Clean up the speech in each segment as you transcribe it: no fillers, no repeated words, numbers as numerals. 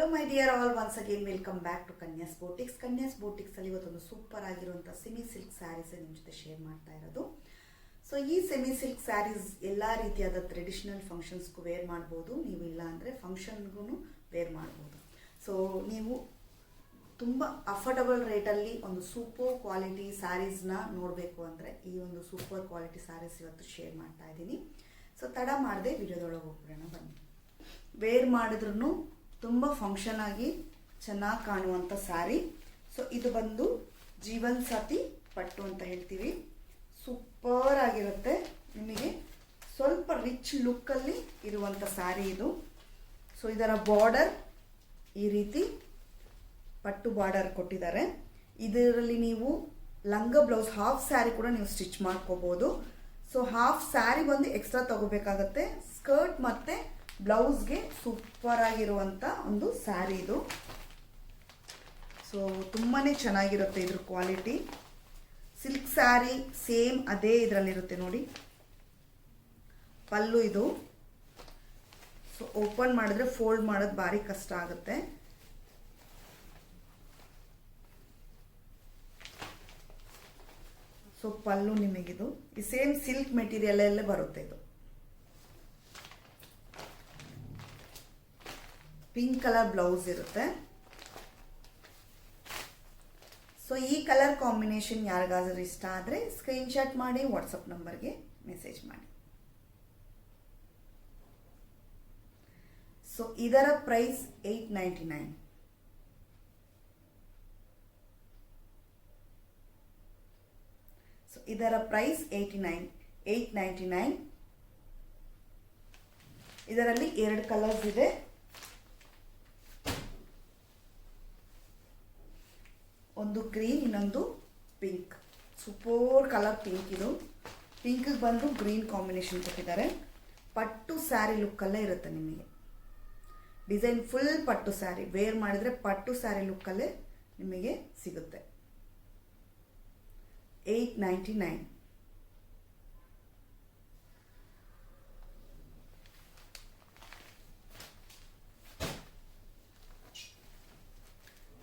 Hello my dear all, once again welcome back to Kanya's boutiques. Kanya's ಬೋಟಿಕ್ಸಲ್ಲಿ ಇವತ್ತೊಂದು super ಆಗಿರುವಂಥ semi silk saris ನಿಮ್ಮ ಜೊತೆ ಶೇರ್ ಮಾಡ್ತಾ ಇರೋದು. ಸೊ ಈ ಸೆಮಿ ಸಿಲ್ಕ್ ಸ್ಯಾರೀಸ್ ಎಲ್ಲ ರೀತಿಯಾದ ಟ್ರೆಡಿಷನಲ್ ಫಂಕ್ಷನ್ಸ್ಗೂ ವೇರ್ ಮಾಡ್ಬೋದು, ನೀವು ಇಲ್ಲ ಅಂದರೆ ಫಂಕ್ಷನ್ಗೂ ವೇರ್ ಮಾಡ್ಬೋದು. ಸೊ ನೀವು ತುಂಬ ಅಫೋರ್ಡಬಲ್ ರೇಟಲ್ಲಿ ಒಂದು ಸೂಪರ್ ಕ್ವಾಲಿಟಿ ಸ್ಯಾರೀಸ್ನ ನೋಡಬೇಕು ಅಂದರೆ ಈ ಒಂದು ಸೂಪರ್ ಕ್ವಾಲಿಟಿ ಸ್ಯಾರೀಸ್ ಇವತ್ತು ಶೇರ್ ಮಾಡ್ತಾ ಇದ್ದೀನಿ. ಸೊ ತಡ ಮಾಡದೆ ವಿಡಿಯೋದೊಳಗೆ ಹೋಗ್ಬಿಡೋಣ ಬನ್ನಿ. ವೇರ್ ಮಾಡಿದ್ರೂ ತುಂಬ ಫಂಕ್ಷನ್ ಆಗಿ ಚೆನ್ನಾಗಿ ಕಾಣುವಂಥ ಸ್ಯಾರಿ. ಸೊ ಇದು ಬಂದು ಜೀವನ್ ಸಾಥಿ ಪಟ್ಟು ಅಂತ ಹೇಳ್ತೀವಿ. ಸೂಪರ್ ಆಗಿರುತ್ತೆ, ನಿಮಗೆ ಸ್ವಲ್ಪ ರಿಚ್ ಲುಕ್ಕಲ್ಲಿ ಇರುವಂಥ ಸ್ಯಾರಿ ಇದು. ಸೊ ಇದರ ಬಾರ್ಡರ್ ಈ ರೀತಿ ಪಟ್ಟು ಬಾರ್ಡರ್ ಕೊಟ್ಟಿದ್ದಾರೆ. ಇದರಲ್ಲಿ ನೀವು ಲಂಗ ಬ್ಲೌಸ್ ಹಾಫ್ ಸ್ಯಾರಿ ಕೂಡ ನೀವು ಸ್ಟಿಚ್ ಮಾಡ್ಕೋಬೋದು. ಸೊ ಹಾಫ್ ಸ್ಯಾರಿ ಬಂದು ಎಕ್ಸ್ಟ್ರಾ ತಗೋಬೇಕಾಗತ್ತೆ. ಸ್ಕರ್ಟ್ ಮತ್ತು ಬ್ಲೌಸ್ಗೆ ಸೂಪರ್ ಆಗಿರುವಂಥ ಒಂದು ಸ್ಯಾರಿ ಇದು. ಸೊ ತುಂಬಾ ಚೆನ್ನಾಗಿರುತ್ತೆ ಇದ್ರ ಕ್ವಾಲಿಟಿ. ಸಿಲ್ಕ್ ಸ್ಯಾರಿ ಸೇಮ್ ಅದೇ ಇದರಲ್ಲಿರುತ್ತೆ ನೋಡಿ. ಪಲ್ಲು ಇದು. ಸೊ ಓಪನ್ ಮಾಡಿದ್ರೆ ಫೋಲ್ಡ್ ಮಾಡೋದು ಭಾರಿ ಕಷ್ಟ ಆಗುತ್ತೆ. ಸೊ ಪಲ್ಲು ನಿಮಗಿದು ಈ ಸೇಮ್ ಸಿಲ್ಕ್ ಮೆಟೀರಿಯಲ್ ಬರುತ್ತೆ. ಇದು ಪಿಂಕ್ ಕಲರ್ ಬ್ಲೌಸ್ ಇರುತ್ತೆ. ಸೊ ಈ ಕಲರ್ ಕಾಂಬಿನೇಷನ್ ಯಾರಿಗಾದ್ರೂ ಇಷ್ಟ ಆದರೆ ಸ್ಕ್ರೀನ್ಶಾಟ್ ಮಾಡಿ ವಾಟ್ಸಪ್ ನಂಬರ್ಗೆ ಮೆಸೇಜ್ ಮಾಡಿ. ಸೊ ಇದರ ಪ್ರೈಸ್ 899. ಸೊ ಇದರ ಪ್ರೈಸ್ 899. ಇದರಲ್ಲಿ 2 ಕಲರ್ಸ್ ಇದೆ. ಒಂದು ಗ್ರೀನ್, ಇನ್ನೊಂದು ಪಿಂಕ್. ಸೂಪರ್ ಕಲರ್ ಪಿಂಕ್ ಇದು. ಪಿಂಕ್ಗೆ ಬಂದು ಗ್ರೀನ್ ಕಾಂಬಿನೇಷನ್ ಕೊಟ್ಟಿದ್ದಾರೆ. ಪಟ್ಟು ಸ್ಯಾರಿ ಲುಕ್ಕಲ್ಲೇ ಇರುತ್ತೆ ನಿಮಗೆ. ಡಿಸೈನ್ ಫುಲ್ ಪಟ್ಟು ಸ್ಯಾರಿ ವೇರ್ ಮಾಡಿದರೆ ಪಟ್ಟು ಸ್ಯಾರಿ ಲುಕ್ಕಲ್ಲೇ ನಿಮಗೆ ಸಿಗುತ್ತೆ. 899.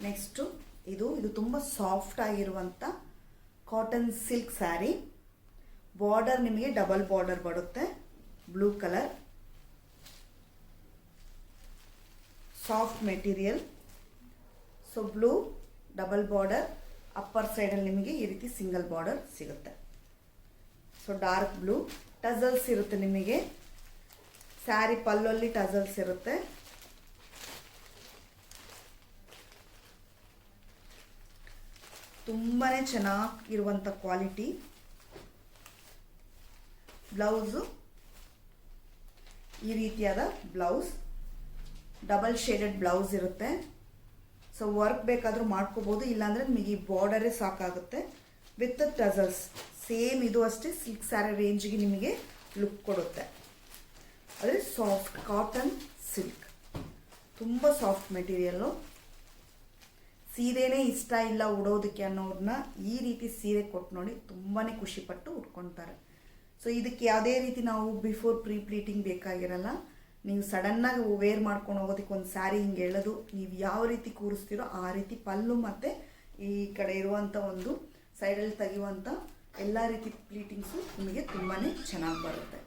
ನೆಕ್ಸ್ಟು ಇದು ತುಂಬ ಸಾಫ್ಟ್ ಆಗಿರುವಂಥ ಕಾಟನ್ ಸಿಲ್ಕ್ ಸ್ಯಾರಿ. ಬಾರ್ಡರ್ ನಿಮಗೆ ಡಬಲ್ ಬಾರ್ಡರ್ ಬರುತ್ತೆ, blue colour. Soft material. So blue double border, upper ಸೈಡಲ್ಲಿ ನಿಮಗೆ ಈ ರೀತಿ ಸಿಂಗಲ್ ಬಾರ್ಡರ್ ಸಿಗುತ್ತೆ. So dark blue. ಟಸಲ್ಸ್ ಇರುತ್ತೆ ನಿಮಗೆ. ಸ್ಯಾರಿ ಪಲ್ಲಲ್ಲಿ ಟಸಲ್ಸ್ ಇರುತ್ತೆ. ತುಂಬಾ ಚೆನ್ನಾಗಿರುವಂಥ ಕ್ವಾಲಿಟಿ. ಬ್ಲೌಸು ಈ ರೀತಿಯಾದ ಬ್ಲೌಸ್, ಡಬಲ್ ಶೇಡೆಡ್ ಬ್ಲೌಸ್ ಇರುತ್ತೆ. ಸೊ ವರ್ಕ್ ಬೇಕಾದರೂ ಮಾಡ್ಕೋಬೋದು, ಇಲ್ಲಾಂದರೆ ನಿಮಗೆ ಈ ಬಾರ್ಡರೇ ಸಾಕಾಗುತ್ತೆ. ವಿತ್ ಟಸಲ್ಸ್ ಸೇಮ್ ಇದು ಅಷ್ಟೇ ಸಿಲ್ಕ್ ಸ್ಯಾರಿ ರೇಂಜ್ಗೆ ನಿಮಗೆ ಲುಕ್ ಕೊಡುತ್ತೆ. ಆದರೆ ಸಾಫ್ಟ್ ಕಾಟನ್ ಸಿಲ್ಕ್, ತುಂಬ ಸಾಫ್ಟ್ ಮೆಟೀರಿಯಲ್ಲು. ಸೀರೆನೇ ಇಷ್ಟ ಇಲ್ಲ ಉಡೋದಕ್ಕೆ ಅನ್ನೋರನ್ನ ಈ ರೀತಿ ಸೀರೆ ಕೊಟ್ಟು ನೋಡಿ ತುಂಬಾ ಖುಷಿಪಟ್ಟು ಉಟ್ಕೊತಾರೆ. ಸೊ ಇದಕ್ಕೆ ಯಾವುದೇ ರೀತಿ ನಾವು ಬಿಫೋರ್ ಪ್ರೀ ಪ್ಲೀಟಿಂಗ್ ಬೇಕಾಗಿರಲ್ಲ. ನೀವು ಸಡನ್ನಾಗಿ ವೇರ್ ಮಾಡ್ಕೊಂಡು ಹೋಗೋದಕ್ಕೆ ಒಂದು ಸ್ಯಾರಿ ಹಿಂಗೆ ಎಳೆದು ನೀವು ಯಾವ ರೀತಿ ಕೂರಿಸ್ತೀರೋ ಆ ರೀತಿ ಪಲ್ಲು ಮತ್ತು ಈ ಕಡೆ ಇರುವಂಥ ಒಂದು ಸೈಡಲ್ಲಿ ತೆಗೆಯುವಂಥ ಎಲ್ಲ ರೀತಿ ಪ್ಲೀಟಿಂಗ್ಸು ನಿಮಗೆ ತುಂಬಾ ಚೆನ್ನಾಗಿ ಬರುತ್ತೆ.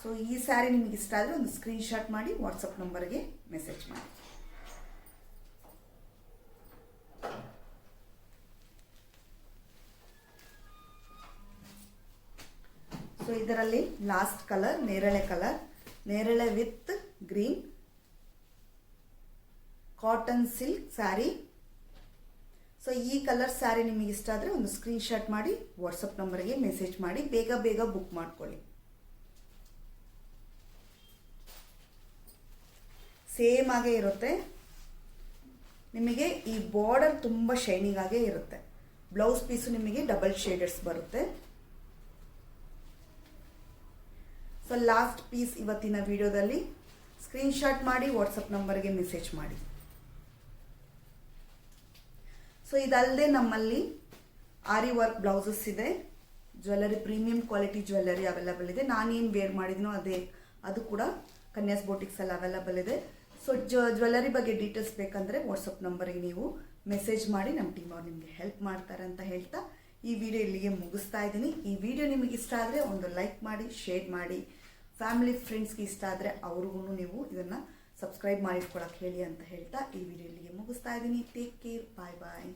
ಸೊ ಈ ಸ್ಯಾರಿ ನಿಮಗೆ ಇಷ್ಟ ಆದರೆ ಒಂದು ಸ್ಕ್ರೀನ್ಶಾಟ್ ಮಾಡಿ ವಾಟ್ಸಪ್ ನಂಬರ್ಗೆ ಮೆಸೇಜ್ ಮಾಡಿ. ಸೊ ಇದರಲ್ಲಿ ಲಾಸ್ಟ್ ಕಲರ್ ನೇರಳೆ ಕಲರ್, ನೇರಳೆ with green cotton silk sari. So ಈ ಕಲರ್ ಸ್ಯಾರಿ ನಿಮಗೆ ಇಷ್ಟ ಆದರೆ ಒಂದು ಸ್ಕ್ರೀನ್ಶಾಟ್ ಮಾಡಿ ವಾಟ್ಸಪ್ ನಂಬರ್ಗೆ ಮೆಸೇಜ್ ಮಾಡಿ. ಬೇಗ ಬೇಗ ಬುಕ್ ಮಾಡ್ಕೊಳ್ಳಿ. ಸೇಮ್ ಆಗೇ ಇರುತ್ತೆ ನಿಮಗೆ. ಈ ಬಾರ್ಡರ್ ತುಂಬ ಶೈನಿಂಗ್ ಆಗೇ ಇರುತ್ತೆ. ಬ್ಲೌಸ್ ಪೀಸು ನಿಮಗೆ ಡಬಲ್ ಶೇಡರ್ಸ್ ಬರುತ್ತೆ. ಸೊ ಲಾಸ್ಟ್ ಪೀಸ್ ಇವತ್ತಿನ ವಿಡಿಯೋದಲ್ಲಿ ಸ್ಕ್ರೀನ್ಶಾಟ್ ಮಾಡಿ ವಾಟ್ಸಪ್ ನಂಬರ್ಗೆ ಮೆಸೇಜ್ ಮಾಡಿ. ಸೊ ಇದಲ್ಲದೆ ನಮ್ಮಲ್ಲಿ ಆರಿ ವರ್ಕ್ ಬ್ಲೌಸಸ್ ಇದೆ, jewellery premium quality jewellery available ಇದೆ. ನಾನೇನು ವೇರ್ ಮಾಡಿದ್ದೀನೋ ಅದೇ ಅದು ಕೂಡ ಕನ್ಯಾಸ್ ಬೋಟಿಕ್ಸಲ್ಲಿ ಅವೈಲಬಲ್ ಇದೆ. ಸೊ ಜ್ಯುವೆಲ್ಲರಿ ಬಗ್ಗೆ ಡೀಟೇಲ್ಸ್ ಬೇಕಂದರೆ ವಾಟ್ಸಪ್ ನಂಬರಿಗೆ ನೀವು ಮೆಸೇಜ್ ಮಾಡಿ, ನಮ್ಮ ಟೀಮ್ ಅವ್ರು ನಿಮಗೆ ಹೆಲ್ಪ್ ಮಾಡ್ತಾರೆ ಅಂತ ಹೇಳ್ತಾ ಈ ವಿಡಿಯೋ ಇಲ್ಲಿಗೆ ಮುಗಿಸ್ತಾ ಇದ್ದೀನಿ. ಈ ವಿಡಿಯೋ ನಿಮಗೆ ಇಷ್ಟ ಆದರೆ ಒಂದು ಲೈಕ್ ಮಾಡಿ, ಶೇರ್ ಮಾಡಿ. ಫ್ಯಾಮಿಲಿ ಫ್ರೆಂಡ್ಸ್ಗೆ ಇಷ್ಟ ಆದರೆ ಅವ್ರಿಗೂ ನೀವು ಇದನ್ನು ಸಬ್ಸ್ಕ್ರೈಬ್ ಮಾಡಿಟ್ಕೊಳಕ್ಕೆ ಹೇಳಿ ಅಂತ ಹೇಳ್ತಾ ಈ ವಿಡಿಯೋ ಇಲ್ಲಿಗೆ ಮುಗಿಸ್ತಾ ಇದ್ದೀನಿ. ಟೇಕ್ ಕೇರ್, ಬಾಯ್ ಬಾಯ್.